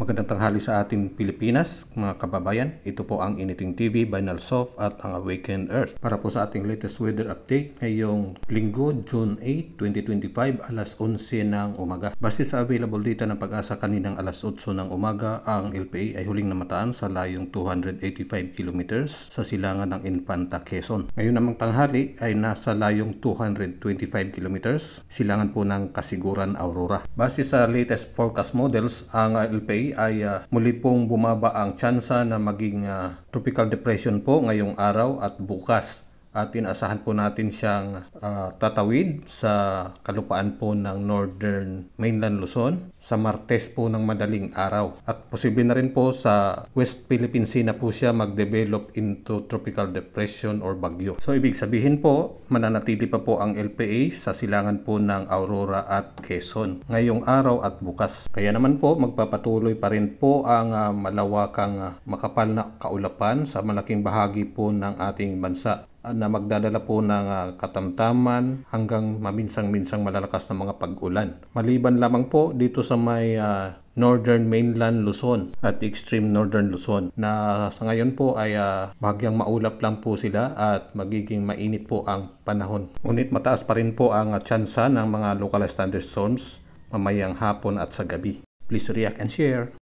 Magandang tanghali sa ating Pilipinas, mga kababayan. Ito po ang Initing TV by Nalsoft at ang Awakened Earth. Para po sa ating latest weather update ngayong linggo, June 8, 2025, alas 11 ng umaga. Base sa available data ng Pag-asa kaninang alas 8 ng umaga, ang LPA ay huling namataan sa layong 285 kilometers sa silangan ng Infanta, Quezon. Ngayon namang tanghali ay nasa layong 225 kilometers, silangan po ng Kasiguran, Aurora. Base sa latest forecast models, ang LPA ay muli pong bumaba ang tsansa na maging tropical depression po ngayong araw at bukas. At inaasahan po natin siyang tatawid sa kalupaan po ng Northern Mainland Luzon sa Martes po ng madaling araw. At posible na rin po sa West Philippine Sea na po siya mag-develop into tropical depression or bagyo. So ibig sabihin po, mananatili pa po ang LPA sa silangan po ng Aurora at Quezon ngayong araw at bukas. Kaya naman po magpapatuloy pa rin po ang malawakang makapal na kaulapan sa malaking bahagi po ng ating bansa na magdadala po ng katamtaman hanggang maminsang-minsang malalakas na mga pag-ulan. Maliban lamang po dito sa may Northern Mainland Luzon at Extreme Northern Luzon na sa ngayon po ay bahagyang maulap lang po sila at magiging mainit po ang panahon. Ngunit mataas pa rin po ang tsansa ng mga localized thunderstorms mamayang hapon at sa gabi. Please react and share.